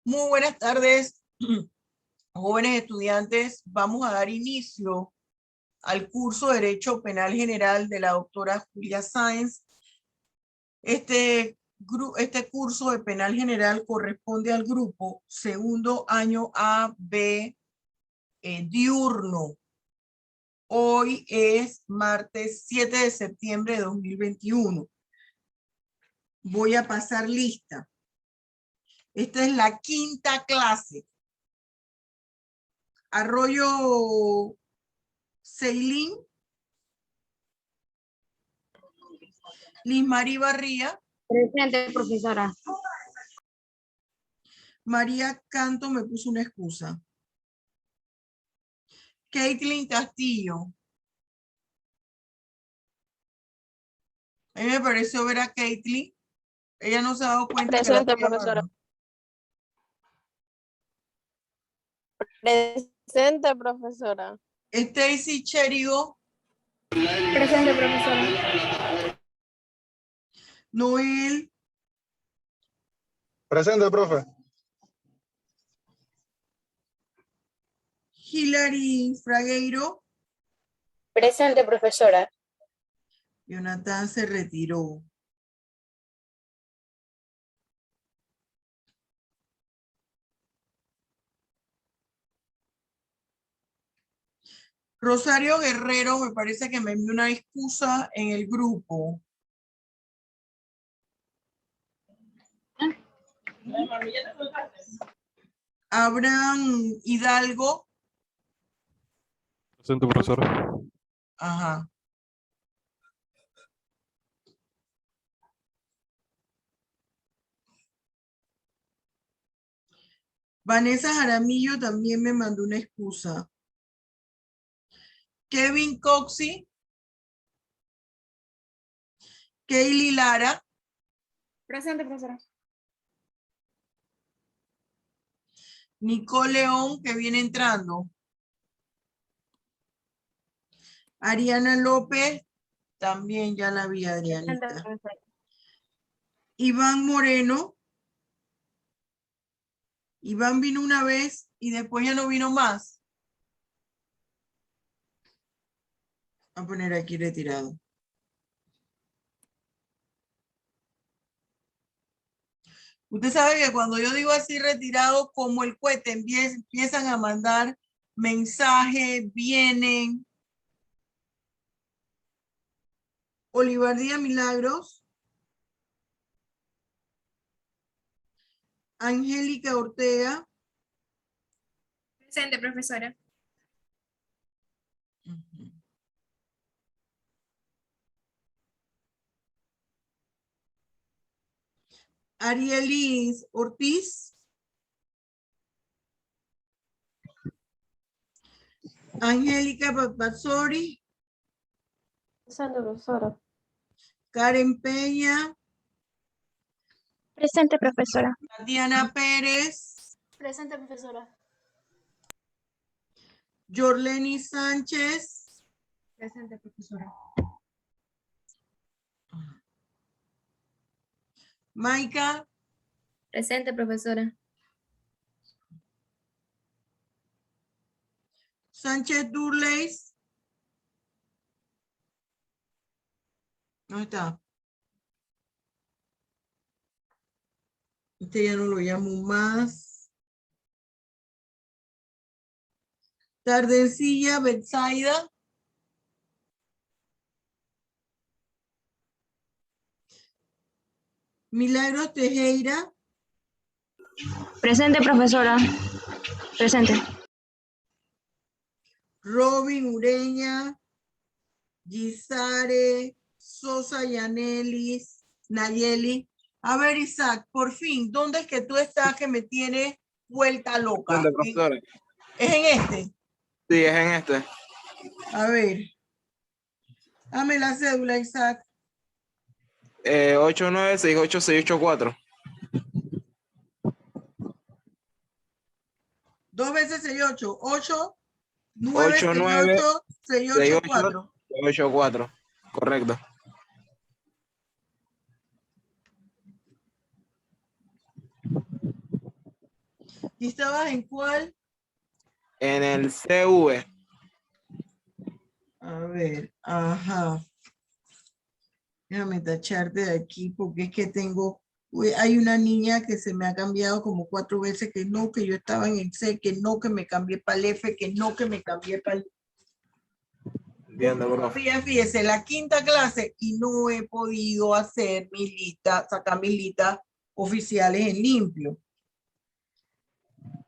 Muy buenas tardes, jóvenes estudiantes. Vamos a dar inicio al curso de Derecho Penal General de la doctora Julia Sáenz. Este curso de Penal General corresponde al grupo segundo año A, B, diurno. Hoy es martes 7 de septiembre de 2021. Voy a pasar lista. Esta es la quinta clase. Arroyo Ceilín, Liz María Barría. Presente, profesora. María Canto me puso una excusa. Caitlin Castillo. A mí me pareció ver a Caitlin. Ella no se ha dado cuenta que la Presente, estoy profesora. llamando. Presente, profesora. Stacy Cherigo. Presente, profesora. Noel. Presente, profe. Hilary Fragueiro. Presente, profesora. Jonathan se retiró. Rosario Guerrero me parece que me envió una excusa en el grupo. Abraham Hidalgo. Presente, profesora. Ajá. Vanessa Jaramillo también me mandó una excusa. Kevin Coxey. Kaylee Lara. Presente, profesora. Nicole León, que viene entrando. Ariana López, también ya la vi, Presente, Adrianita. profesora. Iván Moreno. Iván vino una vez y después ya no vino más. Voy a poner aquí retirado. Usted sabe que cuando yo digo así retirado, como el cohete, empiezan a mandar mensajes, vienen. Olivardía Milagros. Angélica Ortega. Presente, profesora. Arielis Ortiz. Angélica Papazzori. Presente, profesora. Karen Peña. Presente, profesora. Diana Pérez. Presente, profesora. Yorleni Sánchez. Presente, profesora. Maika Presente, profesora. Sánchez Durleis. ¿Dónde está? Este ya no lo llamo más. Tardencilla Betsaida. Milagros Tejera. Presente, profesora. Presente. Robin Ureña. Gisare. Sosa Yanelis. Nayeli. A ver, Isaac, por fin, ¿dónde es que tú estás que me tienes vuelta loca? Presente, profesora. ¿Es en este? Sí, es en este. A ver. Dame la cédula, Isaac. 896864. 2 veces 68. 8, 9, 68, 684. 84. Correcto. ¿Y estabas en cuál? En el CV. A ver, ajá. Déjame tacharte de aquí porque es que tengo, uy, hay una niña que se me ha cambiado como 4 veces, que no, que yo estaba en el C, que no, que me cambié para el F, que no, que me cambié para el... Entiendo, profe. Fíjese, la quinta clase y no he podido hacer mis listas, sacar mis listas oficiales en limpio.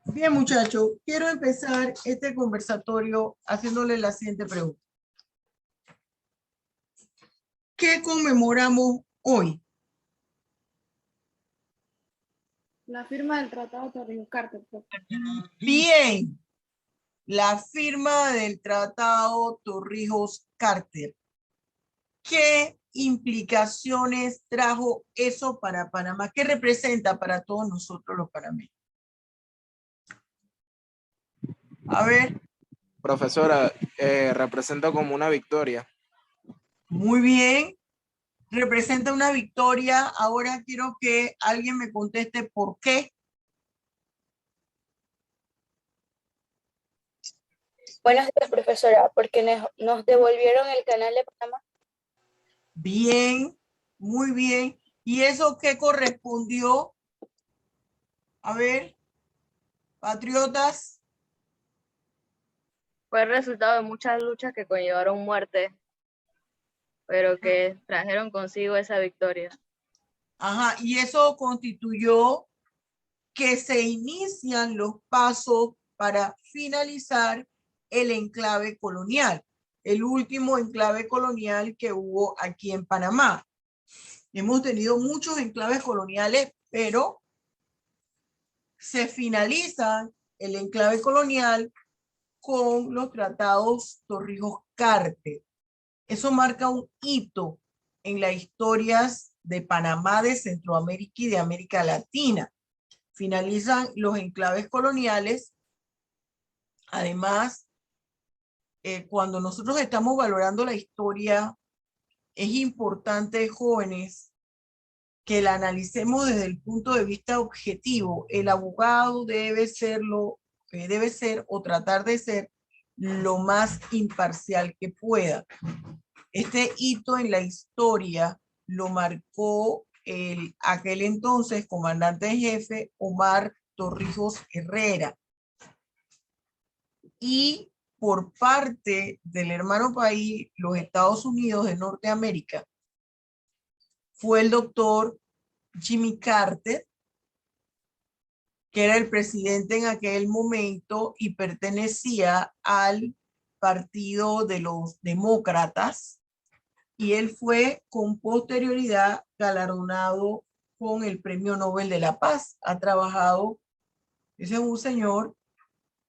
Bien, muchachos, quiero empezar este conversatorio haciéndole la siguiente pregunta. ¿Qué conmemoramos hoy? La firma del Tratado Torrijos-Carter. Bien, la firma del Tratado Torrijos-Carter. ¿Qué implicaciones trajo eso para Panamá? ¿Qué representa para todos nosotros los panameños? A ver, Profesora, representa como una victoria. muy bien. Representa una victoria. Ahora quiero que alguien me conteste por qué. Buenos días, profesora, porque nos devolvieron el canal de Panamá. Bien, muy bien. ¿Y eso qué correspondió? A ver, patriotas. Fue el resultado de muchas luchas que conllevaron muerte, pero que trajeron consigo esa victoria. Ajá, y eso constituyó que se inician los pasos para finalizar el enclave colonial, el último enclave colonial que hubo aquí en Panamá. Hemos tenido muchos enclaves coloniales, pero se finaliza el enclave colonial con los tratados Torrijos-Carter. Eso marca un hito en las historias de Panamá, de Centroamérica y de América Latina. Finalizan los enclaves coloniales. Además, cuando nosotros estamos valorando la historia, es importante, jóvenes, que la analicemos desde el punto de vista objetivo. El abogado debe ser o tratar de ser lo más imparcial que pueda. Este hito en la historia lo marcó aquel entonces comandante en jefe Omar Torrijos Herrera. Y por parte del hermano país, los Estados Unidos de Norteamérica, fue el doctor Jimmy Carter, que era el presidente en aquel momento y pertenecía al partido de los demócratas, y él fue con posterioridad galardonado con el Premio Nobel de la Paz. Ha trabajado, ese es un señor,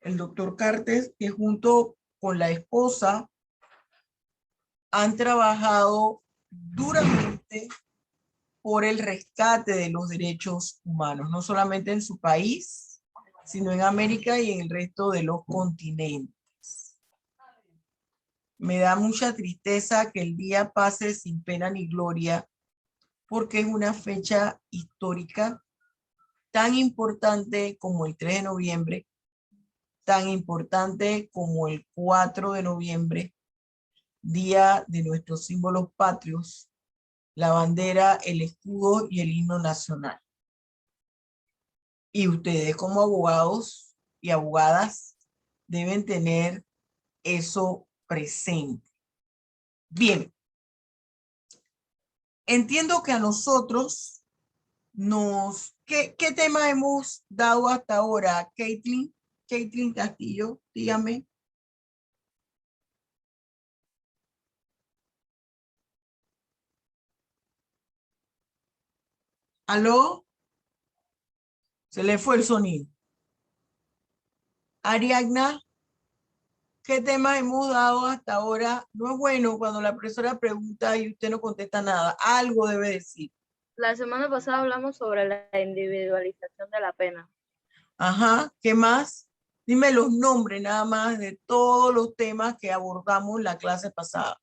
el doctor Carter, que junto con la esposa han trabajado duramente por el rescate de los derechos humanos, no solamente en su país, sino en América y en el resto de los continentes. Me da mucha tristeza que el día pase sin pena ni gloria, porque es una fecha histórica tan importante como el 3 de noviembre, tan importante como el 4 de noviembre, día de nuestros símbolos patrios, la bandera, el escudo y el himno nacional. Y ustedes como abogados y abogadas deben tener eso presente. Bien. Entiendo que a nosotros ¿qué tema hemos dado hasta ahora, Caitlin? Caitlin Castillo, dígame. ¿Aló? Se le fue el sonido. Ariadna, ¿qué tema hemos dado hasta ahora? No es bueno cuando la profesora pregunta y usted no contesta nada. Algo debe decir. La semana pasada hablamos sobre la individualización de la pena. Ajá, ¿qué más? Dime los nombres nada más de todos los temas que abordamos la clase pasada.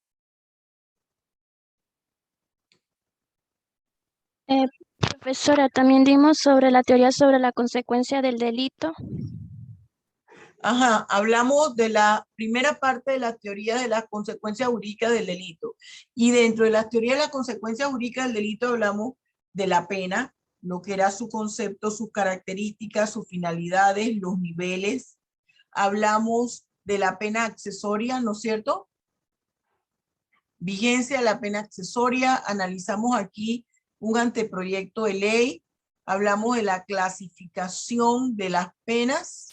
Profesora, también dimos sobre la teoría sobre la consecuencia del delito. Ajá, hablamos de la primera parte de la teoría de las consecuencias jurídicas del delito. Y dentro de la teoría de las consecuencias jurídicas del delito hablamos de la pena, lo que era su concepto, sus características, sus finalidades, los niveles. Hablamos de la pena accesoria, ¿no es cierto? Vigencia de la pena accesoria. Analizamos aquí un anteproyecto de ley. Hablamos de la clasificación de las penas.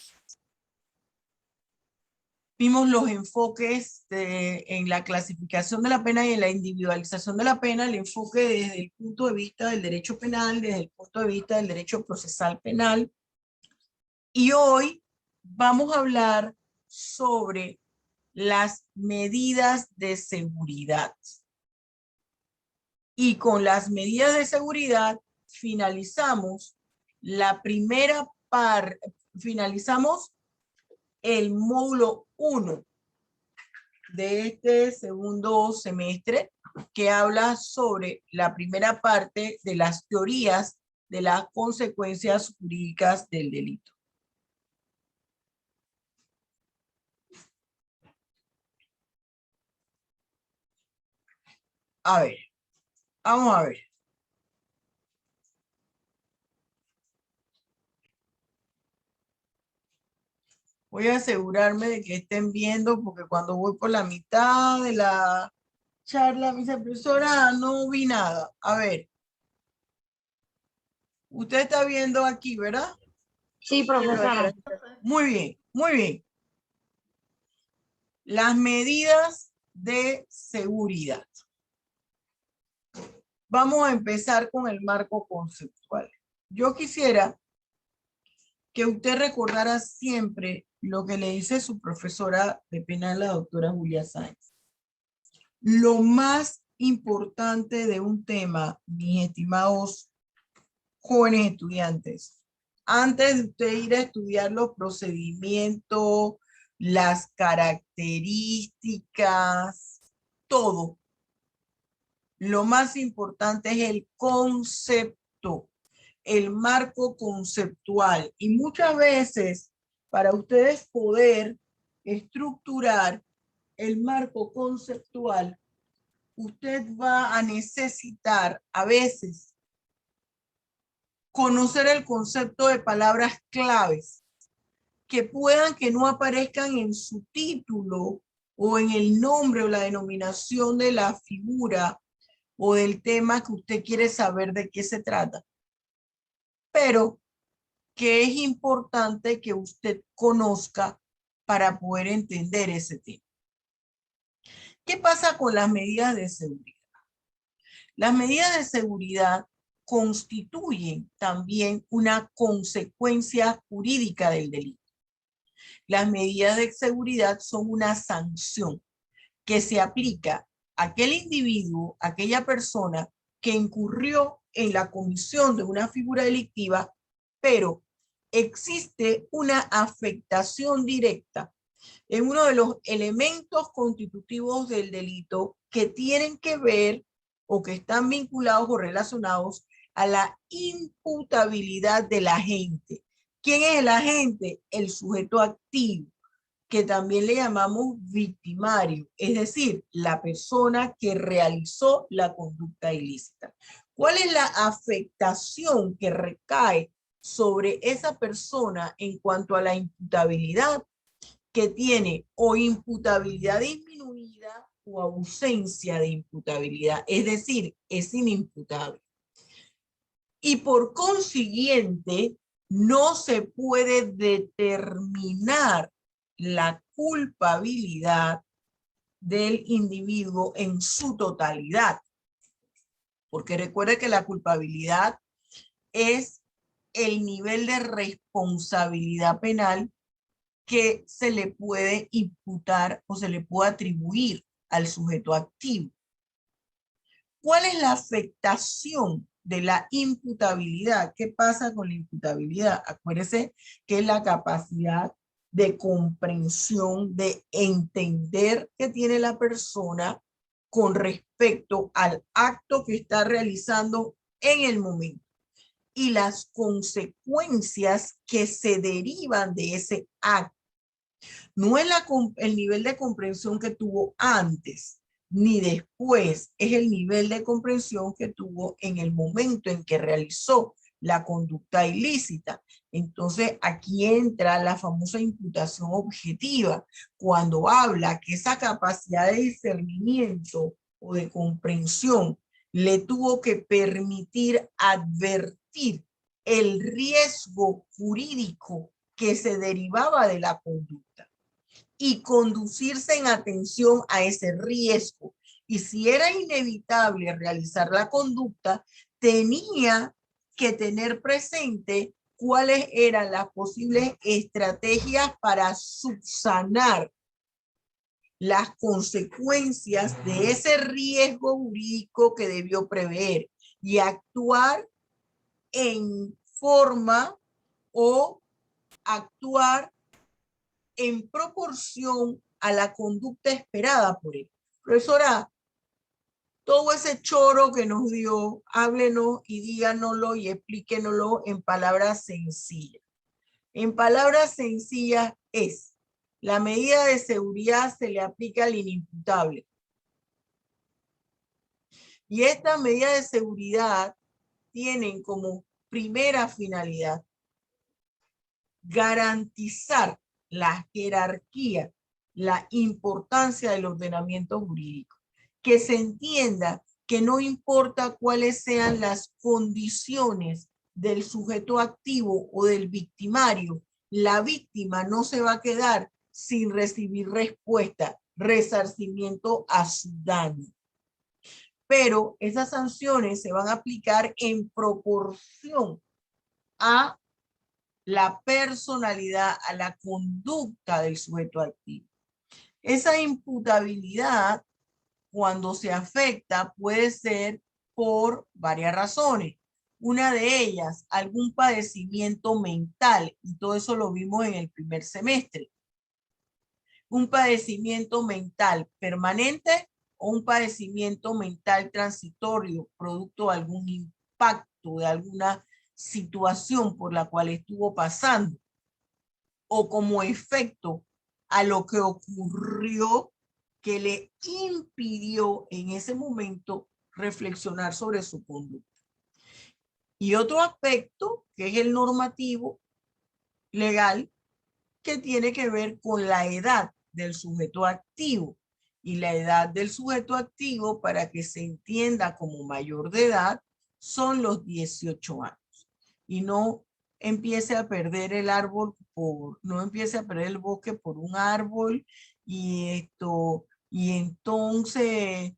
Vimos los enfoques en la clasificación de la pena y en la individualización de la pena, el enfoque desde el punto de vista del derecho penal, desde el punto de vista del derecho procesal penal. Y hoy vamos a hablar sobre las medidas de seguridad. Y con las medidas de seguridad finalizamos la primera parte, finalizamos el módulo 1 de este segundo semestre, que habla sobre la primera parte de las teorías de las consecuencias jurídicas del delito. A ver, vamos a ver. Voy a asegurarme de que estén viendo, porque cuando voy por la mitad de la charla, mi profesora, no vi nada. A ver. Usted está viendo aquí, ¿verdad? Sí, profesora. Muy bien, muy bien. Las medidas de seguridad. Vamos a empezar con el marco conceptual. Yo quisiera que usted recordara siempre lo que le dice su profesora de penal, la doctora Julia Sáenz. Lo más importante de un tema, mis estimados jóvenes estudiantes, antes de usted ir a estudiar los procedimientos, las características, todo, lo más importante es el concepto, el marco conceptual. Y muchas veces, para ustedes poder estructurar el marco conceptual, usted va a necesitar a veces conocer el concepto de palabras claves que puedan que no aparezcan en su título o en el nombre o la denominación de la figura o del tema que usted quiere saber de qué se trata, pero que es importante que usted conozca para poder entender ese tema. ¿Qué pasa con las medidas de seguridad? Las medidas de seguridad constituyen también una consecuencia jurídica del delito. Las medidas de seguridad son una sanción que se aplica a aquel individuo, a aquella persona que incurrió en la comisión de una figura delictiva, pero existe una afectación directa en uno de los elementos constitutivos del delito que tienen que ver o que están vinculados o relacionados a la imputabilidad del agente. ¿Quién es el agente? El sujeto activo, que también le llamamos victimario, es decir, la persona que realizó la conducta ilícita. ¿Cuál es la afectación que recae sobre esa persona en cuanto a la imputabilidad? Que tiene o imputabilidad disminuida o ausencia de imputabilidad, es decir, es inimputable. Y por consiguiente, no se puede determinar la culpabilidad del individuo en su totalidad. Porque recuerde que la culpabilidad es el nivel de responsabilidad penal que se le puede imputar o se le puede atribuir al sujeto activo. ¿Cuál es la afectación de la imputabilidad? ¿Qué pasa con la imputabilidad? Acuérdese que es la capacidad de comprensión, de entender que tiene la persona con respecto al acto que está realizando en el momento. y las consecuencias que se derivan de ese acto. No es el nivel de comprensión que tuvo antes ni después, es el nivel de comprensión que tuvo en el momento en que realizó la conducta ilícita. Entonces aquí entra la famosa imputación objetiva, cuando habla que esa capacidad de discernimiento o de comprensión le tuvo que permitir advertir el riesgo jurídico que se derivaba de la conducta y conducirse en atención a ese riesgo. Y si era inevitable realizar la conducta, tenía que tener presente cuáles eran las posibles estrategias para subsanar las consecuencias de ese riesgo jurídico que debió prever y actuar en forma o actuar en proporción a la conducta esperada por él. Profesora, todo ese choro que nos dio, háblenos y díganoslo y explíquenoslo en palabras sencillas. En palabras sencillas es, la medida de seguridad se le aplica al inimputable. Y estas medidas de seguridad tienen como primera finalidad garantizar la jerarquía, la importancia del ordenamiento jurídico. Que se entienda que no importa cuáles sean las condiciones del sujeto activo o del victimario, la víctima no se va a quedar sin recibir respuesta, resarcimiento a su daño. Pero esas sanciones se van a aplicar en proporción a la personalidad, a la conducta del sujeto activo. Esa imputabilidad, cuando se afecta, puede ser por varias razones. Una de ellas, algún padecimiento mental, y todo eso lo vimos en el primer semestre. Un padecimiento mental permanente o un padecimiento mental transitorio, producto de algún impacto, de alguna situación por la cual estuvo pasando, o como efecto a lo que ocurrió que le impidió en ese momento reflexionar sobre su conducta. Y otro aspecto, que es el normativo legal, que tiene que ver con la edad del sujeto activo. Y la edad del sujeto activo, para que se entienda como mayor de edad, son los 18 años. Y no empiece a perder el árbol no empiece a perder el bosque por un árbol y entonces,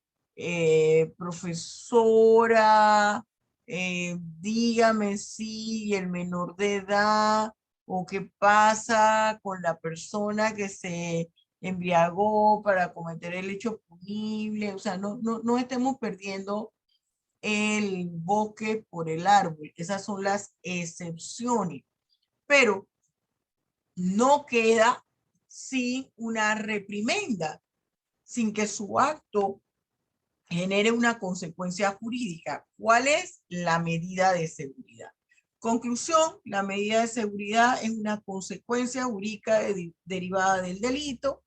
profesora, dígame si el menor de edad o qué pasa con la persona que se embriagó para cometer el hecho punible. O sea, no estemos perdiendo el bosque por el árbol. Esas son las excepciones. Pero no queda sin una reprimenda, sin que su acto genere una consecuencia jurídica. ¿Cuál es la medida de seguridad? Conclusión, la medida de seguridad es una consecuencia jurídica derivada del delito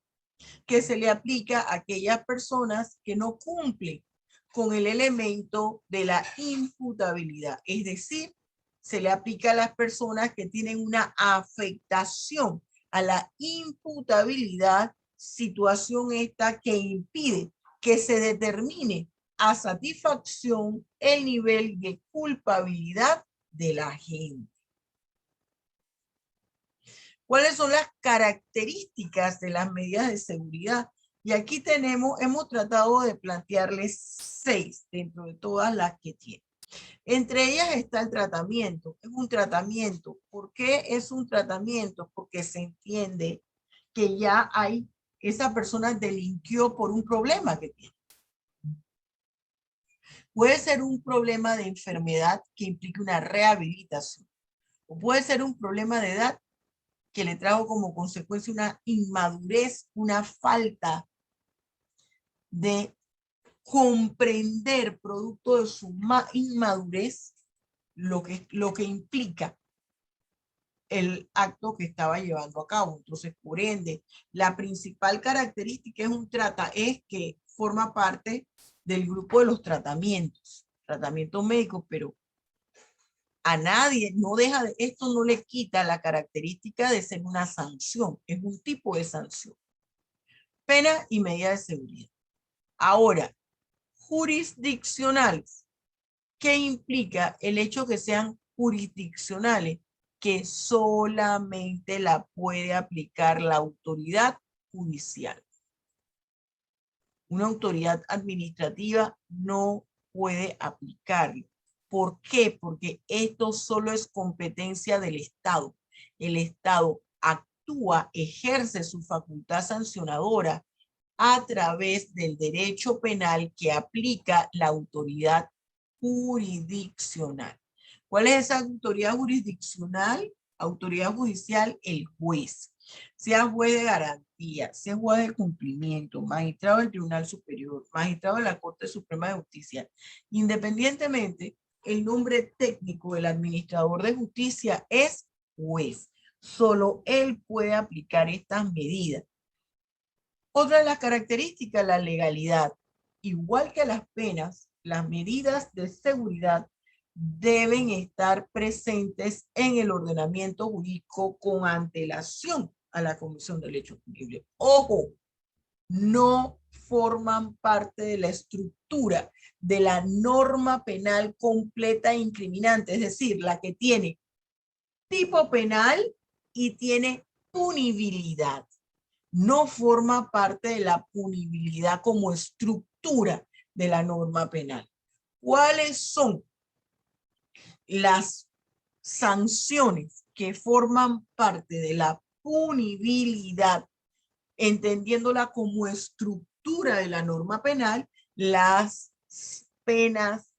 que se le aplica a aquellas personas que no cumplen con el elemento de la imputabilidad. Es decir, se le aplica a las personas que tienen una afectación a la imputabilidad, situación esta que impide que se determine a satisfacción el nivel de culpabilidad de la gente. ¿Cuáles son las características de las medidas de seguridad? Y aquí hemos tratado de plantearles 6 dentro de todas las que tiene. Entre ellas está el tratamiento. Es un tratamiento. ¿Por qué es un tratamiento? Porque se entiende que ya esa persona delinquió por un problema que tiene. Puede ser un problema de enfermedad que implique una rehabilitación. O puede ser un problema de edad que le trajo como consecuencia una inmadurez, una falta de comprender, producto de su inmadurez, lo que implica el acto que estaba llevando a cabo. Entonces, por ende, la principal característica es que forma parte del grupo de los tratamientos médicos, pero a nadie, esto no le quita la característica de ser una sanción, es un tipo de sanción. Pena y medida de seguridad. Ahora, jurisdiccionales. ¿Qué implica el hecho que sean jurisdiccionales? Que solamente la puede aplicar la autoridad judicial. Una autoridad administrativa no puede aplicarlo. ¿Por qué? Porque esto solo es competencia del Estado. El Estado actúa, ejerce su facultad sancionadora a través del derecho penal que aplica la autoridad jurisdiccional. ¿Cuál es esa autoridad jurisdiccional? Autoridad judicial, el juez. Sea juez de garantía, sea juez de cumplimiento, magistrado del Tribunal Superior, magistrado de la Corte Suprema de Justicia. Independientemente, el nombre técnico del administrador de justicia es juez. Solo él puede aplicar estas medidas. Otra de las características, la legalidad. Igual que las penas, las medidas de seguridad deben estar presentes en el ordenamiento jurídico con antelación a la comisión del hecho punible. Ojo, no forman parte de la estructura de la norma penal completa e incriminante, es decir, la que tiene tipo penal y tiene punibilidad. No forma parte de la punibilidad como estructura de la norma penal. ¿Cuáles son las sanciones que forman parte de la punibilidad, entendiéndola como estructura de la norma penal? Las penas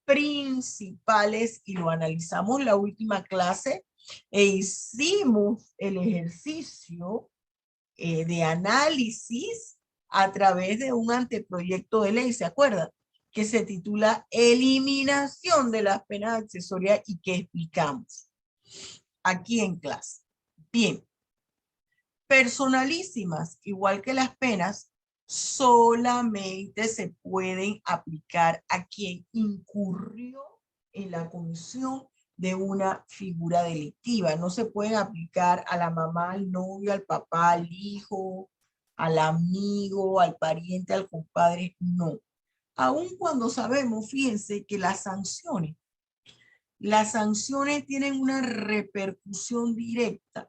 principales, y lo analizamos en la última clase e hicimos el ejercicio de análisis a través de un anteproyecto de ley, ¿se acuerdan? Que se titula Eliminación de las penas accesorias y que explicamos aquí en clase. Bien, personalísimas, igual que las penas, solamente se pueden aplicar a quien incurrió en la comisión de una figura delictiva. No se pueden aplicar a la mamá, al novio, al papá, al hijo, al amigo, al pariente, al compadre, no. Aun cuando sabemos, fíjense que las sanciones tienen una repercusión directa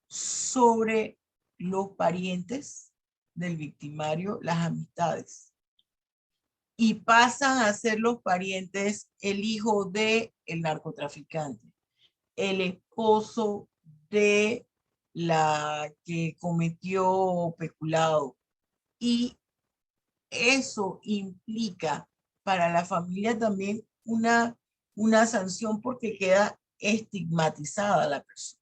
sobre los parientes del victimario, las amistades. Y pasan a ser los parientes el hijo de el narcotraficante, el esposo de la que cometió peculado. Y eso implica para la familia también una sanción porque queda estigmatizada la persona.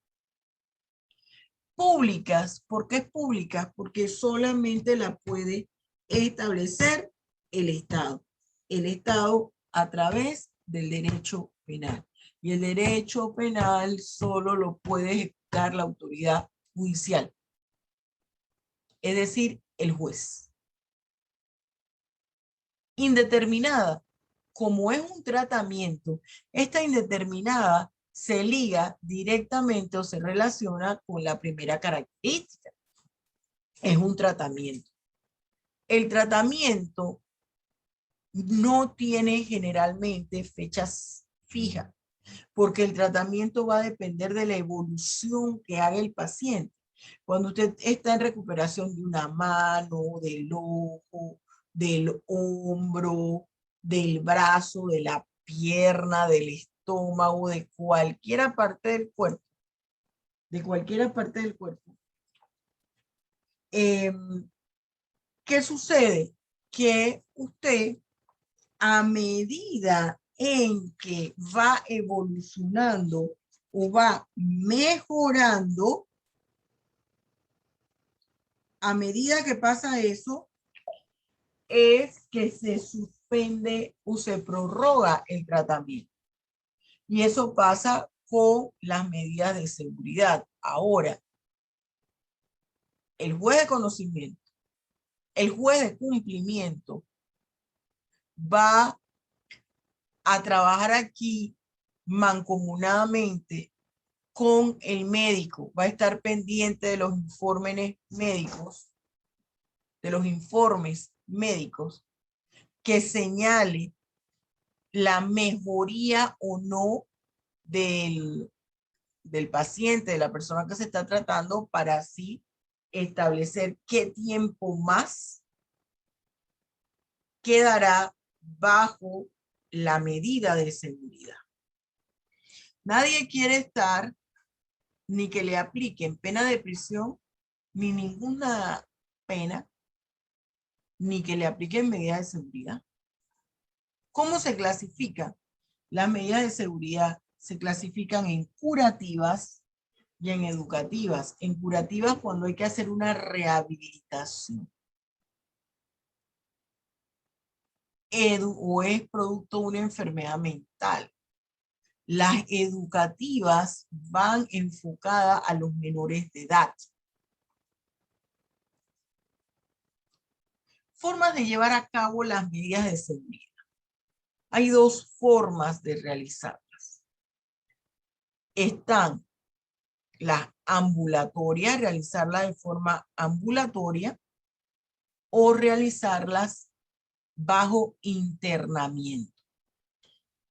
Públicas, ¿por qué públicas? Porque solamente la puede establecer el Estado. El Estado a través del derecho penal. Y el derecho penal solo lo puede ejecutar la autoridad judicial. Es decir, el juez. Indeterminada. Como es un tratamiento, esta indeterminada se liga directamente o se relaciona con la primera característica. Es un tratamiento. El tratamiento no tiene generalmente fechas fijas, porque el tratamiento va a depender de la evolución que haga el paciente. Cuando usted está en recuperación de una mano, del ojo, del hombro, del brazo, de la pierna, del estómago, de cualquiera parte del cuerpo, ¿qué sucede? Que usted, a medida en que va evolucionando o va mejorando, a medida que pasa eso, es que se suspende o se prorroga el tratamiento. Y eso pasa con las medidas de seguridad. Ahora, el juez de conocimiento, el juez de cumplimiento va a trabajar aquí mancomunadamente con el médico, va a estar pendiente de los informes médicos, que señale la mejoría o no del paciente, de la persona que se está tratando, para así establecer qué tiempo más quedará bajo la medida de seguridad. Nadie quiere estar ni que le apliquen pena de prisión, ni ninguna pena, ni que le apliquen medidas de seguridad. ¿Cómo se clasifican? Las medidas de seguridad se clasifican en curativas y en educativas. En curativas cuando hay que hacer una rehabilitación. O es producto de una enfermedad mental. Las educativas van enfocadas a los menores de edad. Formas de llevar a cabo las medidas de seguridad. Hay dos formas de realizarlas. Están las ambulatorias, realizarlas de forma ambulatoria, o realizarlas bajo internamiento.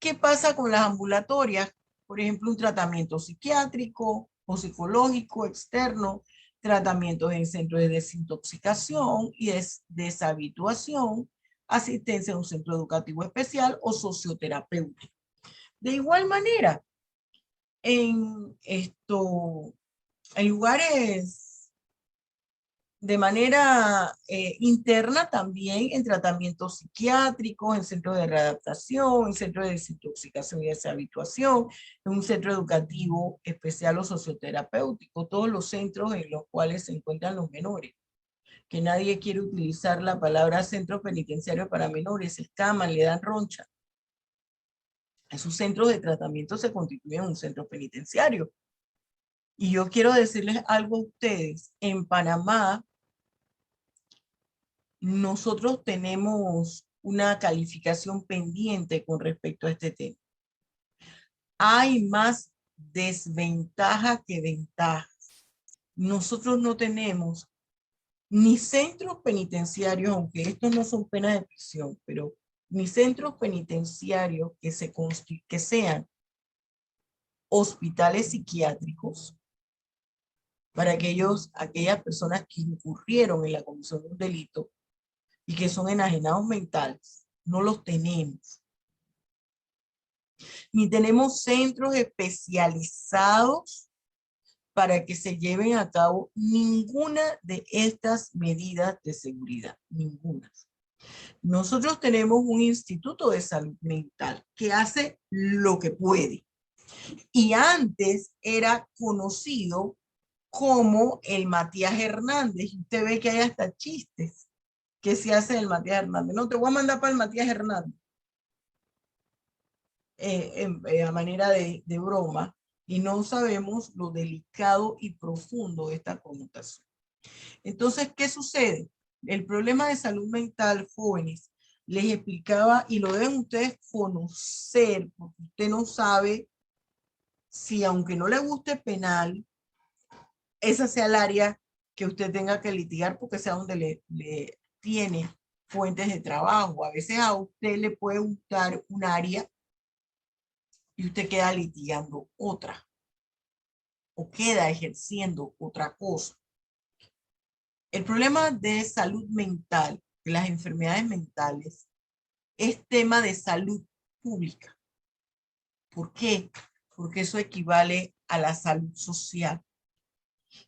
¿Qué pasa con las ambulatorias? Por ejemplo, un tratamiento psiquiátrico o psicológico externo, tratamientos en centros de desintoxicación y deshabituación, asistencia en un centro educativo especial o socioterapéutico. De igual manera, en lugares de manera interna también, en tratamientos psiquiátricos, en centros de readaptación, en centros de desintoxicación y deshabituación, en un centro educativo especial o socioterapéutico, todos los centros en los cuales se encuentran los menores. Que nadie quiere utilizar la palabra centro penitenciario para menores, se escaman, le dan roncha. Esos centros de tratamiento se constituyen en un centro penitenciario. Y yo quiero decirles algo a ustedes. En Panamá, nosotros tenemos una calificación pendiente con respecto a este tema. Hay más desventajas que ventajas. Nosotros no tenemos ni centros penitenciarios, aunque estos no son penas de prisión, pero ni centros penitenciarios que sean hospitales psiquiátricos para aquellas personas que incurrieron en la comisión de un delito y que son enajenados mentales. No los tenemos. Ni tenemos centros especializados para que se lleven a cabo ninguna de estas medidas de seguridad. Ninguna. Nosotros tenemos un instituto de salud mental que hace lo que puede. Y antes era conocido como el Matías Hernández. Y usted ve que hay hasta chistes que se hace del Matías Hernández. No, te voy a mandar para el Matías Hernández. A manera de broma. Y no sabemos lo delicado y profundo de esta connotación. Entonces, ¿qué sucede? El problema de salud mental, jóvenes, les explicaba, y lo deben ustedes conocer, porque usted no sabe si, aunque no le guste penal, esa sea el área que usted tenga que litigar, porque sea donde le tiene fuentes de trabajo. A veces a usted le puede gustar un área y usted queda litigando otra, o queda ejerciendo otra cosa. El problema de salud mental, de las enfermedades mentales, es tema de salud pública. ¿Por qué? Porque eso equivale a la salud social.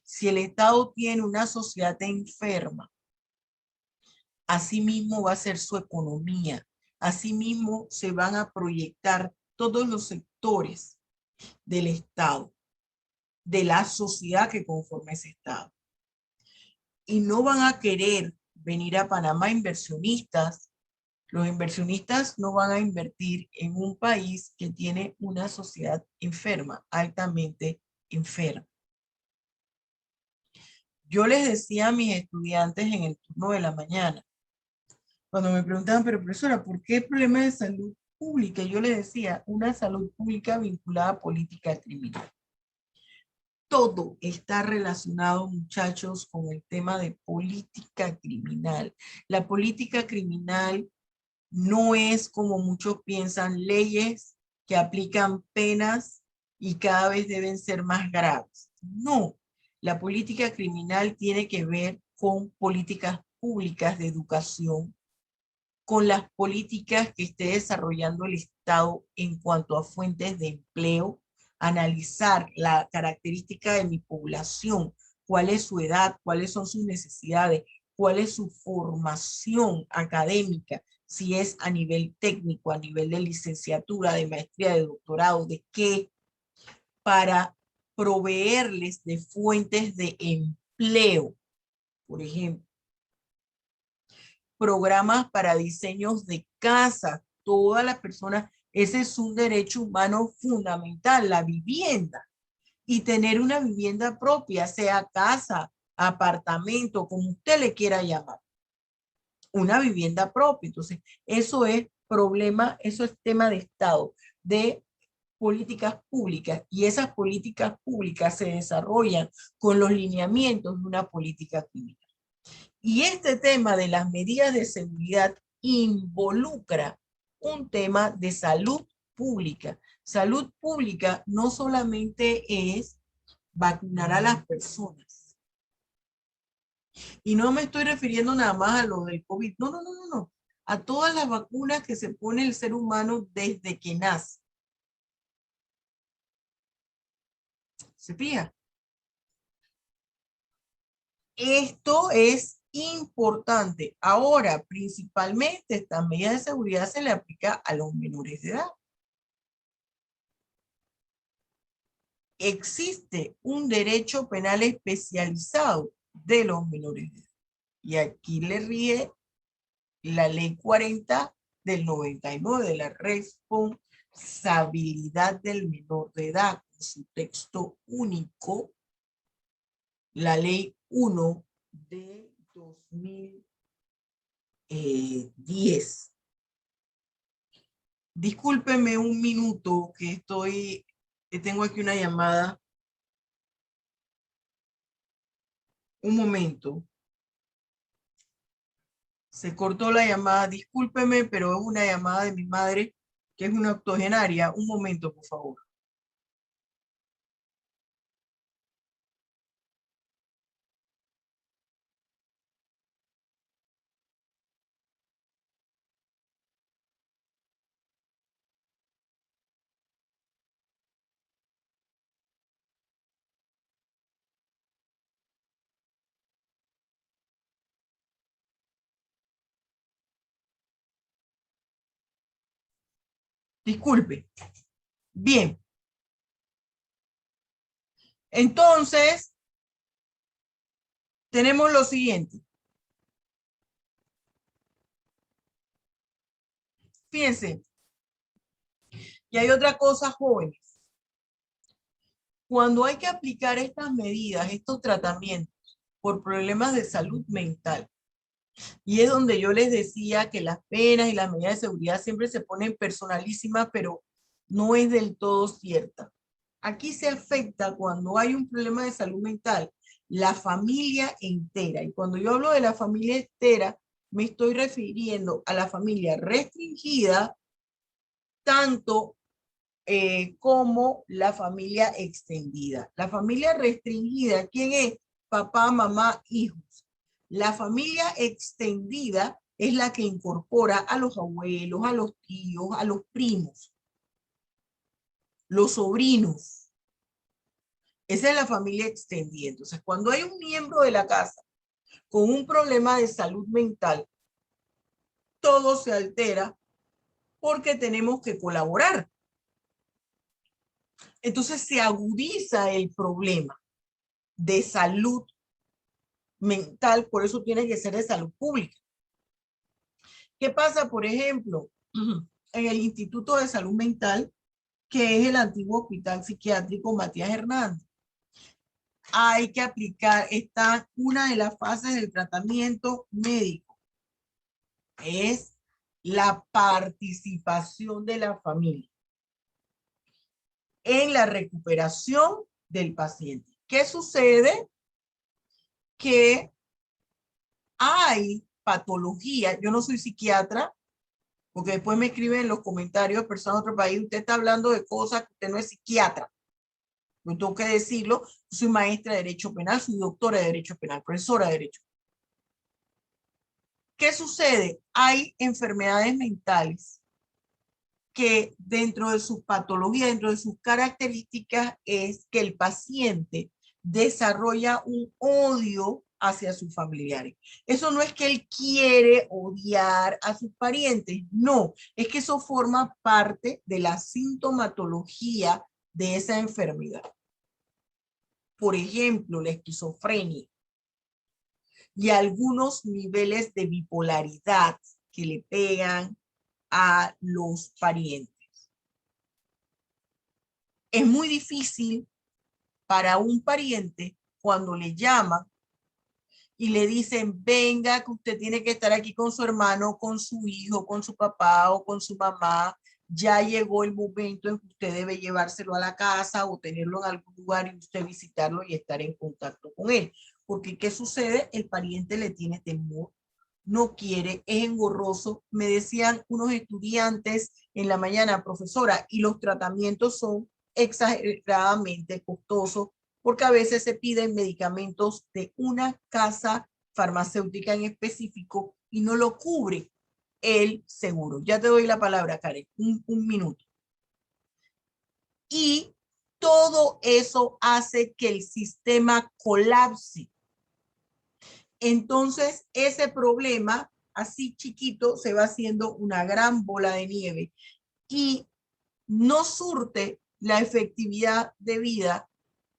Si el Estado tiene una sociedad enferma, así mismo va a ser su economía. Así mismo se van a proyectar todos los sectores del Estado, de la sociedad que conforma ese Estado. Y no van a querer venir a Panamá inversionistas Los inversionistas no van a invertir en un país que tiene una sociedad enferma, altamente enferma. Yo les decía a mis estudiantes en el turno de la mañana, cuando me preguntaban, pero profesora, ¿por qué problemas de salud pública? Yo les decía, una salud pública vinculada a política criminal. Todo está relacionado, muchachos, con el tema de política criminal. La política criminal no es, como muchos piensan, leyes que aplican penas y cada vez deben ser más graves. No, la política criminal tiene que ver con políticas públicas de educación, con las políticas que esté desarrollando el Estado en cuanto a fuentes de empleo, analizar la característica de mi población, cuál es su edad, cuáles son sus necesidades, cuál es su formación académica, si es a nivel técnico, a nivel de licenciatura, de maestría, de doctorado, de qué, para proveerles de fuentes de empleo, por ejemplo. Programas para diseños de casas, todas las personas, ese es un derecho humano fundamental, la vivienda. Y tener una vivienda propia, sea casa, apartamento, como usted le quiera llamar. Una vivienda propia. Entonces, eso es problema, eso es tema de Estado, de políticas públicas. Y esas políticas públicas se desarrollan con los lineamientos de una política criminal. Y este tema de las medidas de seguridad involucra un tema de salud pública. Salud pública no solamente es vacunar a las personas. Y no me estoy refiriendo nada más a lo del COVID. No, no, no, no, no. A todas las vacunas que se pone el ser humano desde que nace. ¿Se fija? Esto es importante. Ahora, principalmente, esta medida de seguridad se le aplica a los menores de edad. Existe un derecho penal especializado de los menores de edad. Y aquí le rige la ley 40 del 99 de la responsabilidad del menor de edad, con su texto único, la ley 1 de 2010. Discúlpeme un minuto que tengo aquí una llamada. Un momento. Se cortó la llamada. Discúlpeme, pero es una llamada de mi madre, que es una octogenaria. Un momento, por favor. Disculpe. Bien. Entonces, tenemos lo siguiente. Fíjense. Y hay otra cosa, jóvenes. Cuando hay que aplicar estas medidas, estos tratamientos por problemas de salud mental, y es donde yo les decía que las penas y las medidas de seguridad siempre se ponen personalísimas, pero no es del todo cierta. Aquí se afecta, cuando hay un problema de salud mental, la familia entera. Y cuando yo hablo de la familia entera, me estoy refiriendo a la familia restringida, tanto como la familia extendida. La familia restringida, ¿quién es? Papá, mamá, hijos. La familia extendida es la que incorpora a los abuelos, a los tíos, a los primos, los sobrinos. Esa es la familia extendida. Entonces, cuando hay un miembro de la casa con un problema de salud mental, todo se altera porque tenemos que colaborar. Entonces se agudiza el problema de salud mental, por eso tiene que ser de salud pública. ¿Qué pasa, por ejemplo, en el Instituto de Salud Mental, que es el antiguo Hospital Psiquiátrico Matías Hernández? Hay que aplicar, está una de las fases del tratamiento médico, es la participación de la familia en la recuperación del paciente. ¿Qué sucede? Que hay patología, yo no soy psiquiatra, porque después me escriben en los comentarios personas de otro país, usted está hablando de cosas que usted no es psiquiatra. Yo tengo que decirlo, soy maestra de Derecho Penal, soy doctora de Derecho Penal, profesora de Derecho. ¿Qué sucede? Hay enfermedades mentales que dentro de su patología, dentro de sus características, es que el paciente desarrolla un odio hacia sus familiares. Eso no es que él quiere odiar a sus parientes, no, es que eso forma parte de la sintomatología de esa enfermedad. Por ejemplo, la esquizofrenia y algunos niveles de bipolaridad que le pegan a los parientes. Es muy difícil para un pariente cuando le llaman y le dicen, venga, que usted tiene que estar aquí con su hermano, con su hijo, con su papá o con su mamá. Ya llegó el momento en que usted debe llevárselo a la casa o tenerlo en algún lugar y usted visitarlo y estar en contacto con él. Porque, ¿qué sucede? El pariente le tiene temor, no quiere, es engorroso. Me decían unos estudiantes en la mañana, profesora, y los tratamientos son exageradamente costosos, porque a veces se piden medicamentos de una casa farmacéutica en específico y no lo cubre el seguro. Ya te doy la palabra, Karen, un minuto. Y todo eso hace que el sistema colapse. Entonces, ese problema, así chiquito, se va haciendo una gran bola de nieve y no surte la efectividad debida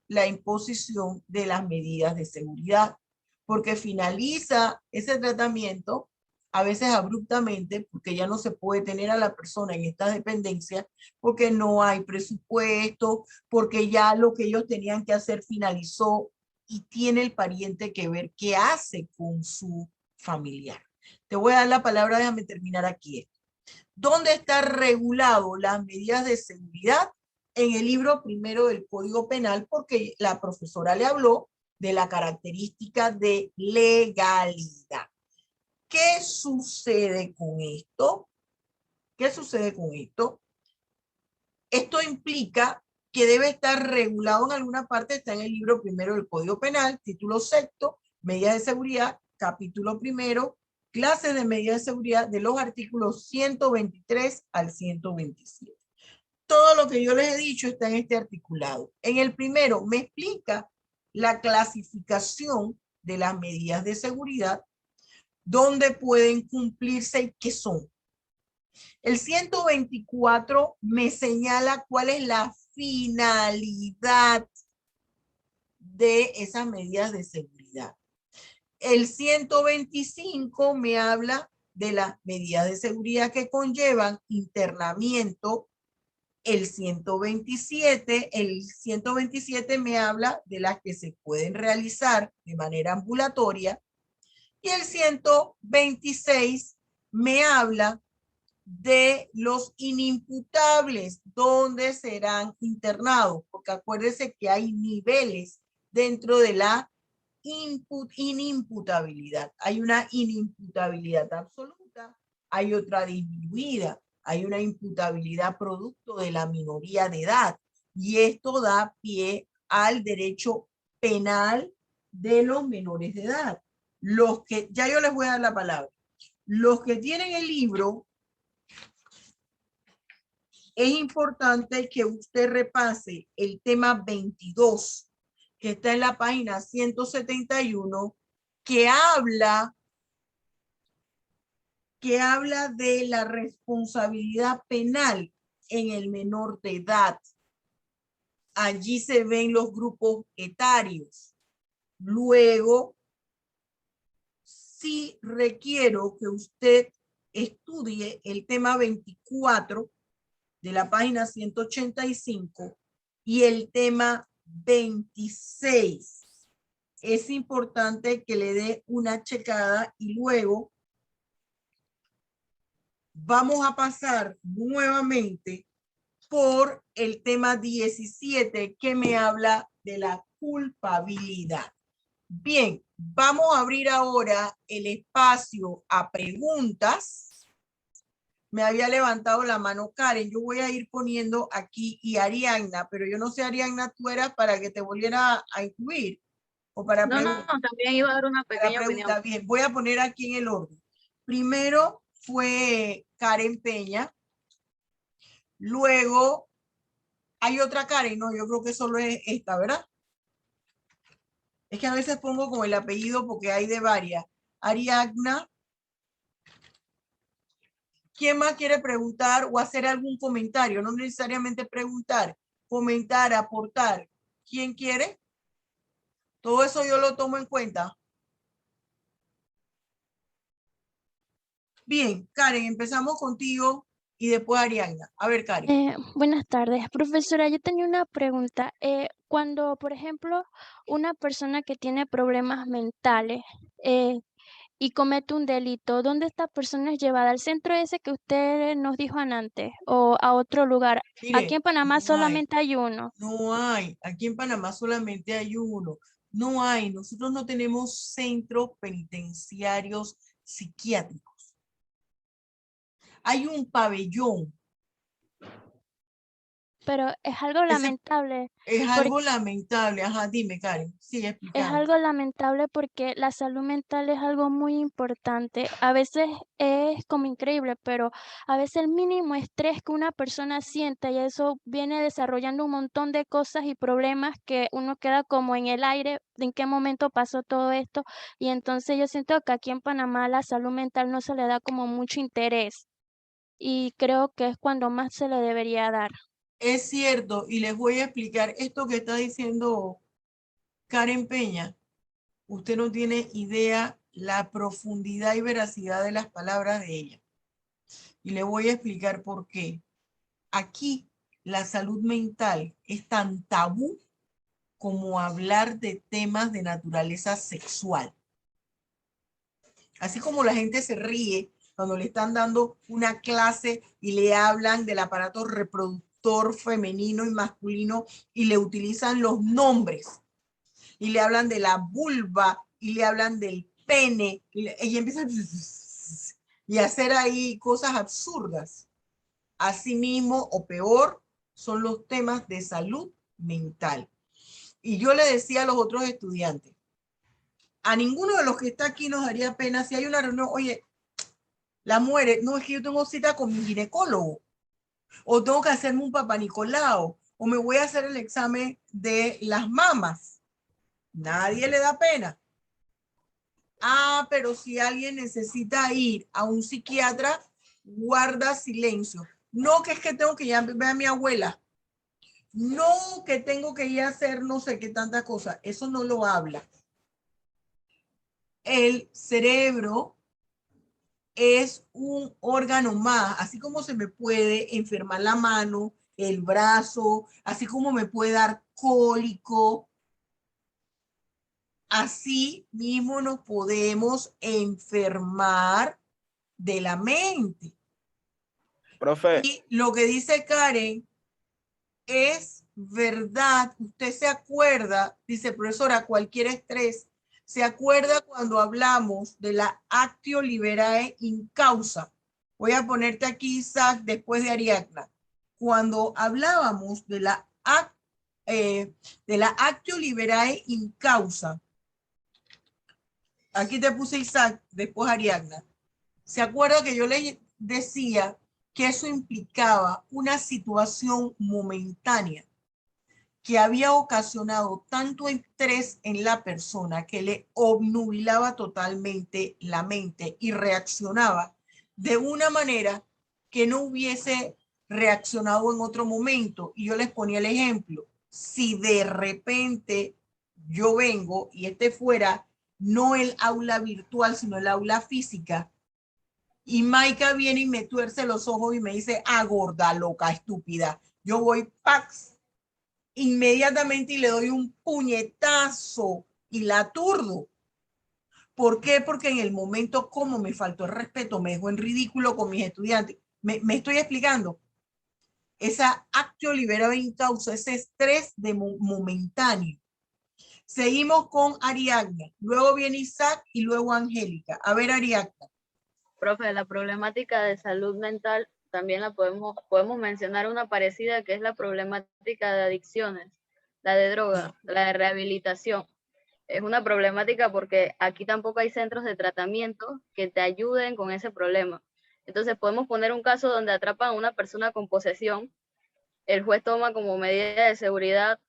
la imposición de las medidas de seguridad, porque finaliza ese tratamiento a veces abruptamente, porque ya no se puede tener a la persona en estas dependencias, porque no hay presupuesto, porque ya lo que ellos tenían que hacer finalizó y tiene el pariente que ver qué hace con su familiar. Te voy a dar la palabra, déjame terminar aquí. ¿Dónde está regulado las medidas de seguridad? En el libro primero del Código Penal, porque la profesora le habló de la característica de legalidad. ¿Qué sucede con esto? ¿Qué sucede con esto? Esto implica que debe estar regulado en alguna parte, está en el libro primero del Código Penal, título sexto, medidas de seguridad, capítulo primero, clases de medidas de seguridad de los artículos 123 al 127. Todo lo que yo les he dicho está en este articulado. En el primero me explica la clasificación de las medidas de seguridad, dónde pueden cumplirse y qué son. El 124 me señala cuál es la finalidad de esas medidas de seguridad. El 125 me habla de las medidas de seguridad que conllevan internamiento. El 127 me habla de las que se pueden realizar de manera ambulatoria. Y el 126 me habla de los inimputables, donde serán internados, porque acuérdense que hay niveles dentro de la inimputabilidad. Hay una inimputabilidad absoluta, hay otra disminuida, hay una imputabilidad producto de la minoría de edad, y esto da pie al derecho penal de los menores de edad. Los que, ya yo les voy a dar la palabra, los que tienen el libro, es importante que usted repase el tema 22, que está en la página 171, que habla de la responsabilidad penal en el menor de edad. Allí se ven los grupos etarios. Luego, sí requiero que usted estudie el tema 24 de la página 185 y el tema 26. Es importante que le dé una checada y luego vamos a pasar nuevamente por el tema 17 que me habla de la culpabilidad. Bien, vamos a abrir ahora el espacio a preguntas. Me había levantado la mano Karen. Yo voy a ir poniendo aquí y Arianna, pero yo no sé, Arianna, tú eras para que te volviera a incluir o para No, preguntar. también iba a dar una pequeña opinión. Bien, voy a poner aquí en el orden. Primero fue Karen Peña. Luego hay otra Karen, no, yo creo que solo es esta, ¿verdad? Es que a veces pongo como el apellido porque hay de varias. Ariadna. ¿Quién más quiere preguntar o hacer algún comentario? No necesariamente preguntar, comentar, aportar. ¿Quién quiere? Todo eso yo lo tomo en cuenta. Bien, Karen, empezamos contigo y después Ariadna. A ver, Karen. Buenas tardes, profesora. Yo tenía una pregunta. Cuando, por ejemplo, una persona que tiene problemas mentales y comete un delito, ¿dónde esta persona es llevada? ¿Al centro ese que usted nos dijo antes o a otro lugar? Mire, Aquí en Panamá solamente hay uno. No hay. Aquí en Panamá solamente hay uno. No hay. Nosotros no tenemos centros penitenciarios psiquiátricos. Hay un pabellón. Pero es algo lamentable. Es algo lamentable. Ajá, dime, Karen. Sigue Es explicando. algo lamentable porque la salud mental es algo muy importante. A veces es como increíble, pero a veces el mínimo estrés que una persona siente y eso viene desarrollando un montón de cosas y problemas que uno queda como en el aire, de en qué momento pasó todo esto. Y entonces yo siento que aquí en Panamá la salud mental no se le da como mucho interés y creo que es cuando más se le debería dar. Es cierto, y les voy a explicar esto que está diciendo Karen Peña. Usted no tiene idea la profundidad y veracidad de las palabras de ella. Y le voy a explicar por qué. Aquí la salud mental es tan tabú como hablar de temas de naturaleza sexual. Así como la gente se ríe cuando le están dando una clase y le hablan del aparato reproductor femenino y masculino y le utilizan los nombres y le hablan de la vulva y le hablan del pene y ella empieza y hacer ahí cosas absurdas. Asimismo o peor son los temas de salud mental. Y yo le decía a los otros estudiantes, a ninguno de los que está aquí nos daría pena si hay una reunión, oye, la muere, no, es que yo tengo cita con mi ginecólogo, o tengo que hacerme un papá Nicolau, o me voy a hacer el examen de las mamas. Nadie le da pena. Ah, pero si alguien necesita ir a un psiquiatra, guarda silencio. No, que es que tengo que ir a ver a mi abuela. No, que tengo que ir a hacer no sé qué tanta cosa. Eso no lo habla. El cerebro es un órgano más, así como se me puede enfermar la mano, el brazo, así como me puede dar cólico, así mismo nos podemos enfermar de la mente. Profe, Y lo que dice Karen es verdad. Usted se acuerda, dice profesora, cualquier estrés, se acuerda cuando hablamos de la actio liberae in causa. Voy a ponerte aquí, Isaac, después de Ariadna. Cuando hablábamos de la actio liberae in causa, aquí te puse Isaac, después Ariadna. ¿Se acuerda que yo le decía que eso implicaba una situación momentánea que había ocasionado tanto estrés en la persona que le obnubilaba totalmente la mente y reaccionaba de una manera que no hubiese reaccionado en otro momento? Y yo les ponía el ejemplo. Si de repente yo vengo y fuera no el aula virtual, sino el aula física, Y Maika viene y me tuerce los ojos y me dice, ah, gorda, loca, estúpida. Yo voy, pax, inmediatamente y le doy un puñetazo y la aturdo. ¿Por qué? Porque en el momento como me faltó el respeto, me dejó en ridículo con mis estudiantes. Me estoy explicando. Esa actio libera in causa, ese estrés de momentáneo. Seguimos con Ariadna, luego viene Isaac y luego Angélica. A ver, Ariadna. Profe, la problemática de salud mental también la podemos mencionar una parecida, que es la problemática de adicciones, la de droga, la de rehabilitación. Es una problemática porque aquí tampoco hay centros de tratamiento que te ayuden con ese problema. Entonces podemos poner un caso donde atrapan a una persona con posesión, el juez toma como medida de seguridad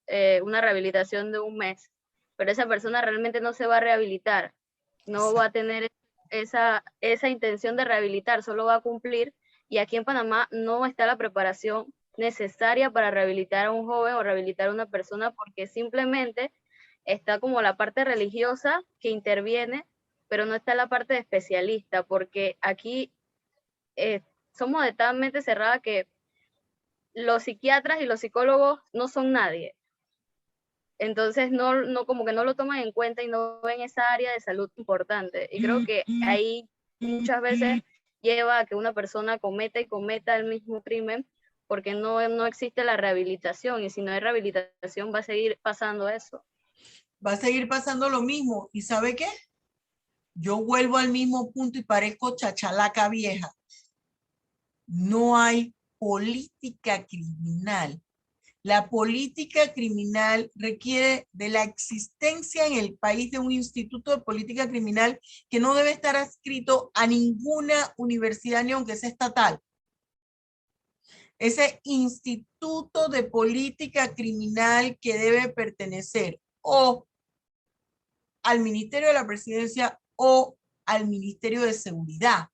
una rehabilitación de 1 mes, pero esa persona realmente no se va a rehabilitar, no va a tener esa intención de rehabilitar, solo va a cumplir, y aquí en Panamá no está la preparación necesaria para rehabilitar a un joven o rehabilitar a una persona, porque simplemente está como la parte religiosa que interviene, pero no está la parte de especialista, porque aquí somos de tal mente cerrada que los psiquiatras y los psicólogos no son nadie. Entonces no como que no lo toman en cuenta y no ven esa área de salud importante. Y creo que ahí muchas veces lleva a que una persona cometa el mismo crimen, porque no existe la rehabilitación, y si no hay rehabilitación va a seguir pasando eso. Va a seguir pasando lo mismo. ¿Y sabe qué? Yo vuelvo al mismo punto y parezco chachalaca vieja. No hay política criminal. La política criminal requiere de la existencia en el país de un instituto de política criminal que no debe estar adscrito a ninguna universidad, ni aunque sea estatal. Ese instituto de política criminal que debe pertenecer o al Ministerio de la Presidencia o al Ministerio de Seguridad.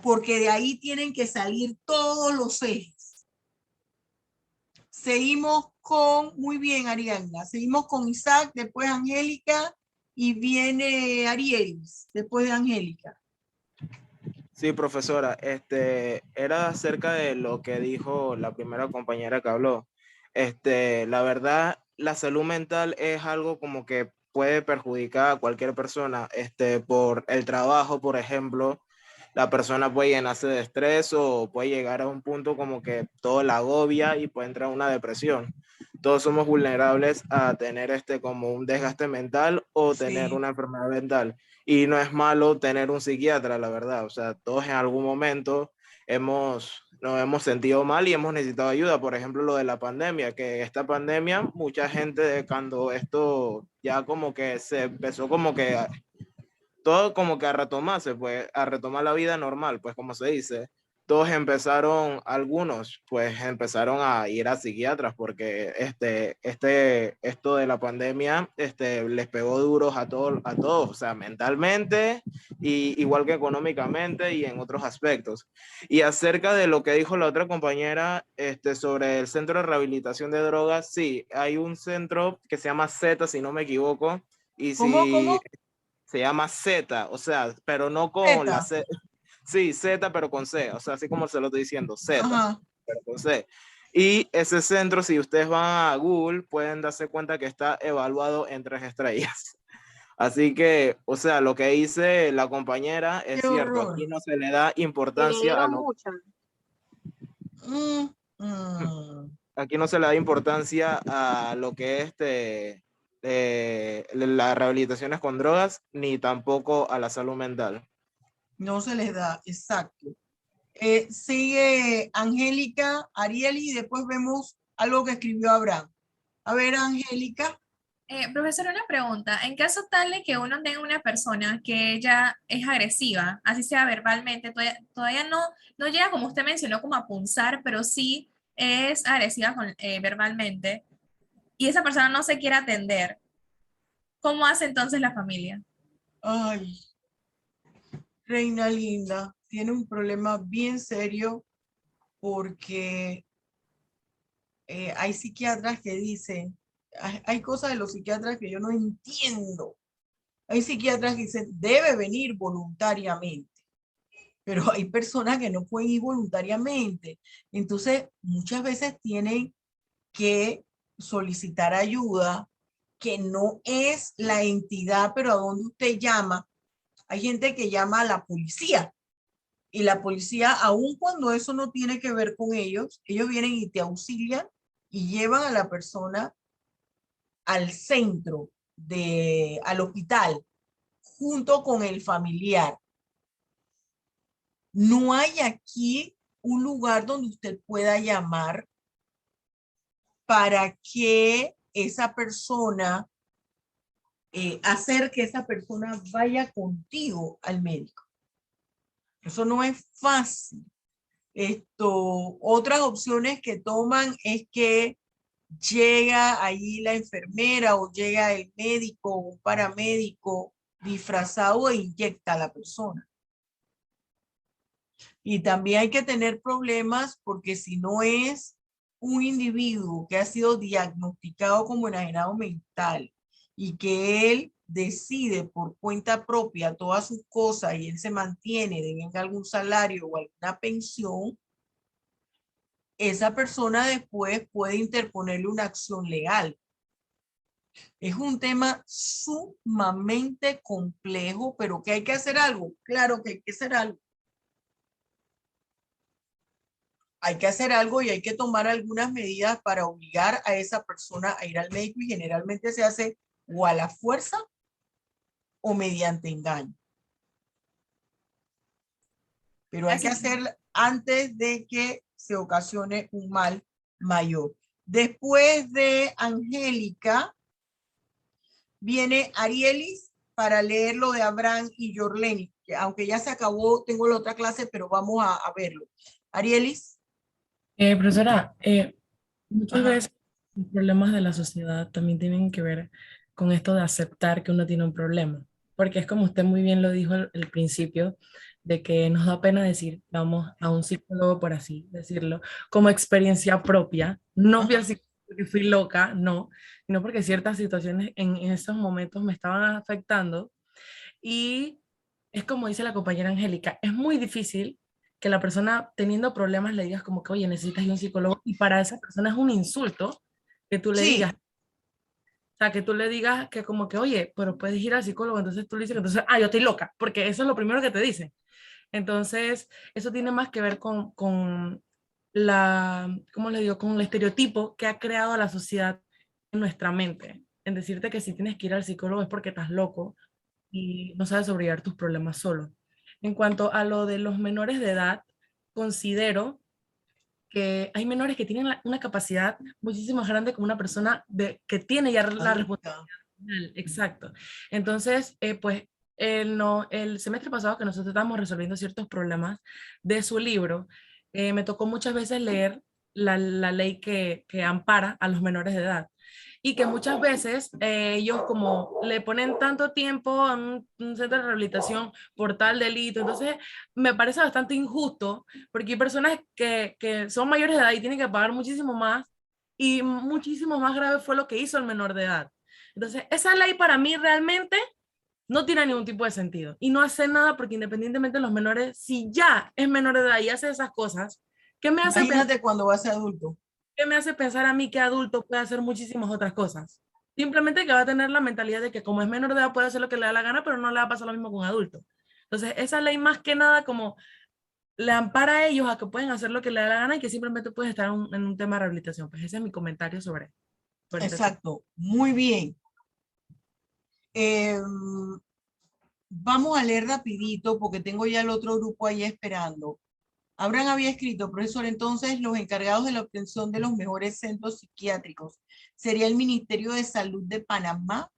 Porque de ahí tienen que salir todos los ejes. Seguimos con, muy bien, Ariadna, seguimos con Isaac, después Angélica y viene Arielis, después de Angélica. Sí, profesora, era acerca de lo que dijo la primera compañera que habló. La verdad, la salud mental es algo como que puede perjudicar a cualquier persona, por el trabajo, por ejemplo. La persona puede llenarse de estrés o puede llegar a un punto como que todo la agobia y puede entrar en una depresión. Todos somos vulnerables a tener como un desgaste mental o tener una enfermedad mental. Y no es malo tener un psiquiatra, la verdad. O sea, todos en algún momento nos hemos sentido mal y hemos necesitado ayuda. Por ejemplo, lo de la pandemia, que esta pandemia, mucha gente cuando esto ya como que se empezó como que todo como que a retomarse, pues a retomar la vida normal, pues como se dice, todos empezaron, algunos pues empezaron a ir a psiquiatras porque esto de la pandemia les pegó duros a todos, o sea, mentalmente y igual que económicamente y en otros aspectos. Y acerca de lo que dijo la otra compañera sobre el centro de rehabilitación de drogas, sí, hay un centro que se llama Z, si no me equivoco, y ¿Cómo? se llama Z, o sea, pero no con Z. la C. Sí, Z, pero con C, o sea, así como se lo estoy diciendo, Z, Ajá. pero con C. Y ese centro, si ustedes van a Google, pueden darse cuenta que está evaluado en 3 estrellas. Así que, o sea, lo que dice la compañera es Qué cierto, horror. aquí no se le da Y le importancia a dieron lo... mucha. Aquí no se le da importancia a lo que es las rehabilitaciones con drogas, ni tampoco a la salud mental. No se les da, exacto. Sigue Angélica, Arieli y después vemos algo que escribió Abraham. A ver, Angélica. Profesor, una pregunta. En caso tal de que uno tenga una persona que ella es agresiva, así sea verbalmente, todavía no llega, como usted mencionó, como a punzar, pero sí es agresiva verbalmente, y esa persona no se quiere atender, ¿cómo hace entonces la familia? Ay, reina linda, tiene un problema bien serio porque hay psiquiatras que dicen, hay cosas de los psiquiatras que yo no entiendo. Hay psiquiatras que dicen, debe venir voluntariamente, pero hay personas que no pueden ir voluntariamente. Entonces, muchas veces tienen que solicitar ayuda, que no es la entidad, pero a donde usted llama. Hay gente que llama a la policía, y la policía, aun cuando eso no tiene que ver con ellos vienen y te auxilian y llevan a la persona al centro, al hospital, junto con el familiar. No hay aquí un lugar donde usted pueda llamar para que esa persona, hacer que esa persona vaya contigo al médico. Eso no es fácil. Otras opciones que toman es que llega allí la enfermera o llega el médico o un paramédico disfrazado e inyecta a la persona. Y también hay que tener problemas porque si no es un individuo que ha sido diagnosticado como enajenado mental y que él decide por cuenta propia todas sus cosas y él se mantiene, debiendo algún salario o alguna pensión, esa persona después puede interponerle una acción legal. Es un tema sumamente complejo, pero que hay que hacer algo. Claro que hay que hacer algo. Hay que hacer algo y hay que tomar algunas medidas para obligar a esa persona a ir al médico, y generalmente se hace o a la fuerza o mediante engaño. Pero hay que hacerlo antes de que se ocasione un mal mayor. Después de Angélica, viene Arielis para leer lo de Abraham y Yorleni, que aunque ya se acabó, tengo la otra clase, pero vamos a verlo. Arielis. Profesora, muchas Ajá. veces los problemas de la sociedad también tienen que ver con esto de aceptar que uno tiene un problema, porque es como usted muy bien lo dijo al principio, de que nos da pena decir, vamos a un psicólogo, por así decirlo, como experiencia propia. No fui al psicólogo porque fui loca, no, sino porque ciertas situaciones en esos momentos me estaban afectando. Y es como dice la compañera Angélica, es muy difícil que la persona teniendo problemas le digas como que, oye, necesitas ir a un psicólogo, y para esa persona es un insulto que tú le digas. Sí. O sea, que tú le digas que como que, oye, pero puedes ir al psicólogo, entonces tú le dices que entonces, yo estoy loca, porque eso es lo primero que te dicen. Entonces, eso tiene más que ver con ¿cómo le digo? Con el estereotipo que ha creado la sociedad en nuestra mente. En decirte que si tienes que ir al psicólogo es porque estás loco y no sabes sobrellevar tus problemas solo. En cuanto a lo de los menores de edad, considero que hay menores que tienen una capacidad muchísimo más grande como una persona que tiene ya la responsabilidad. Exacto. Entonces, pues el semestre pasado que nosotros estábamos resolviendo ciertos problemas de su libro, me tocó muchas veces leer la ley que ampara a los menores de edad. Y que muchas veces ellos como le ponen tanto tiempo a un centro de rehabilitación por tal delito, entonces me parece bastante injusto porque hay personas que son mayores de edad y tienen que pagar muchísimo más, y muchísimo más grave fue lo que hizo el menor de edad. Entonces, esa ley para mí realmente no tiene ningún tipo de sentido y no hace nada, porque independientemente de los menores, si ya es menor de edad y hace esas cosas, ¿qué me hace Imagínate cuando va a ser adulto. ¿Qué me hace pensar a mí que adulto puede hacer muchísimas otras cosas? Simplemente que va a tener la mentalidad de que como es menor de edad puede hacer lo que le da la gana, pero no le va a pasar lo mismo con adulto. Entonces, esa ley más que nada como le ampara a ellos a que pueden hacer lo que le da la gana y que simplemente pueden estar en un tema de rehabilitación. Pues ese es mi comentario sobre este tema. Exacto. Muy bien. Vamos a leer rapidito porque tengo ya el otro grupo ahí esperando. Abraham había escrito, profesor, entonces los encargados de la obtención de los mejores centros psiquiátricos sería el Ministerio de Salud de Panamá.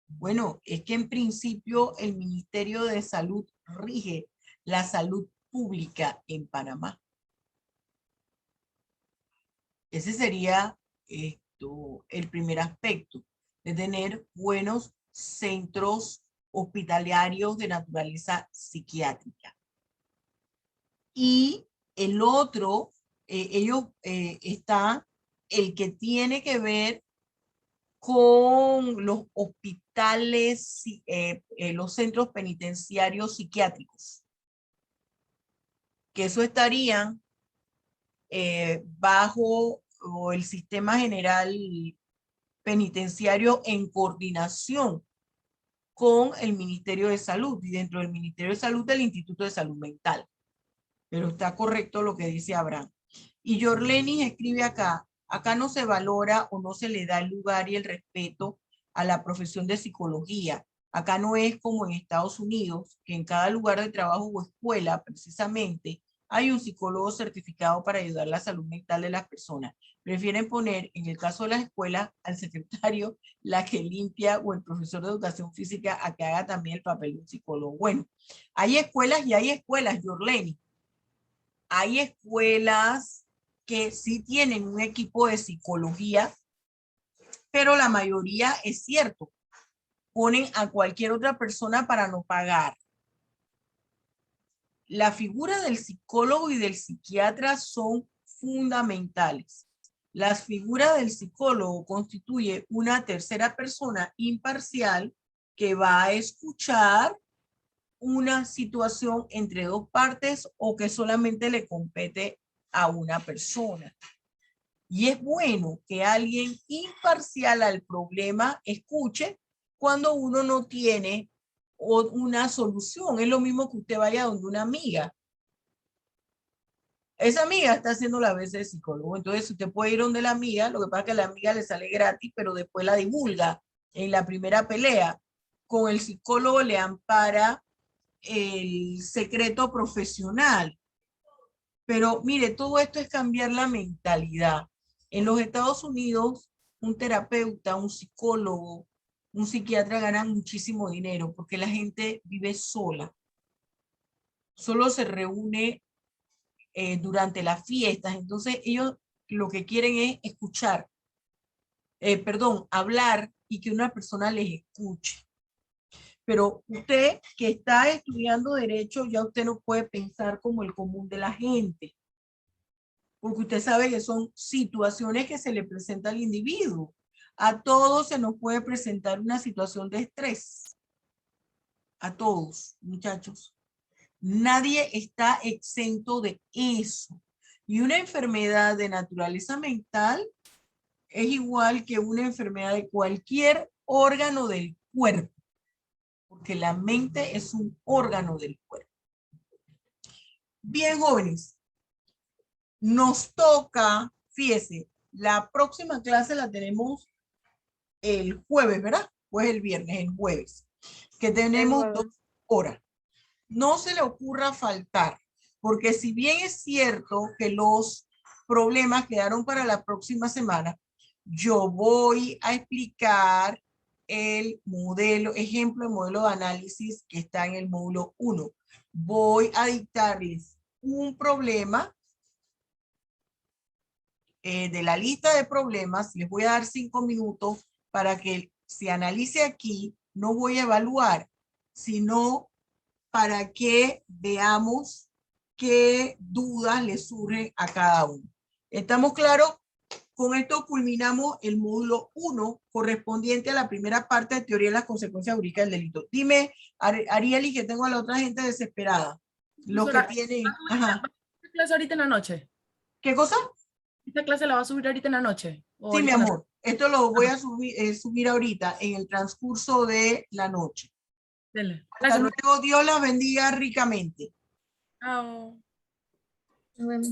Bueno, es que en principio el Ministerio de Salud rige la salud pública en Panamá. Ese sería el primer aspecto, de tener buenos centros hospitalarios de naturaleza psiquiátrica. Y el otro, está el que tiene que ver con los hospitales, los centros penitenciarios psiquiátricos, que eso estaría bajo el sistema general penitenciario en coordinación con el Ministerio de Salud y dentro del Ministerio de Salud del Instituto de Salud Mental. Pero está correcto lo que dice Abraham. Y Yorlenis escribe acá no se valora o no se le da el lugar y el respeto a la profesión de psicología. Acá no es como en Estados Unidos, que en cada lugar de trabajo o escuela, precisamente, hay un psicólogo certificado para ayudar a la salud mental de las personas. Prefieren poner, en el caso de las escuelas, al secretario, la que limpia o el profesor de educación física a que haga también el papel de un psicólogo. Bueno, hay escuelas y hay escuelas, Yorleni. Hay escuelas que sí tienen un equipo de psicología, pero la mayoría es cierto, ponen a cualquier otra persona para no pagar. La figura del psicólogo y del psiquiatra son fundamentales. La figura del psicólogo constituye una tercera persona imparcial que va a escuchar una situación entre dos partes o que solamente le compete a una persona. Y es bueno que alguien imparcial al problema escuche cuando uno no tiene una solución. Es lo mismo que usted vaya donde una amiga. Esa amiga está haciendo la vez de psicólogo. Entonces usted puede ir donde la amiga, lo que pasa es que a la amiga le sale gratis, pero después la divulga en la primera pelea. Con el psicólogo le ampara el secreto profesional. Pero mire, todo esto es cambiar la mentalidad. En los Estados Unidos, un terapeuta, un psicólogo, un psiquiatra ganan muchísimo dinero porque la gente vive sola. Solo se reúne durante las fiestas. Entonces ellos lo que quieren es escuchar, hablar y que una persona les escuche. Pero usted que está estudiando derecho, ya usted no puede pensar como el común de la gente. Porque usted sabe que son situaciones que se le presenta al individuo. A todos se nos puede presentar una situación de estrés. A todos, muchachos. Nadie está exento de eso. Y una enfermedad de naturaleza mental es igual que una enfermedad de cualquier órgano del cuerpo. Porque la mente es un órgano del cuerpo. Bien, jóvenes. Nos toca, fíjese, la próxima clase la tenemos el jueves, ¿verdad? Pues el viernes, el jueves, que tenemos 2 horas. No se le ocurra faltar, porque si bien es cierto que los problemas quedaron para la próxima semana, yo voy a explicar el modelo, ejemplo de modelo de análisis que está en el módulo 1. Voy a dictarles un problema de la lista de problemas. Les voy a dar 5 minutos para que se analice aquí. No voy a evaluar, sino para que veamos qué dudas le surgen a cada uno. ¿Estamos claros? Con esto culminamos el módulo 1 correspondiente a la primera parte de teoría de las consecuencias jurídicas del delito. Dime, Arieli, que tengo a la otra gente desesperada. Lo que tienen. Ajá. ¿Esta clase ahorita en la noche? ¿Qué cosa? ¿Esta clase la va a subir ahorita en la noche? Sí, mi amor. Esto lo voy a subir ahorita en el transcurso de la noche. Dele. Hasta luego. Dios las bendiga ricamente. Chao. Nos vemos.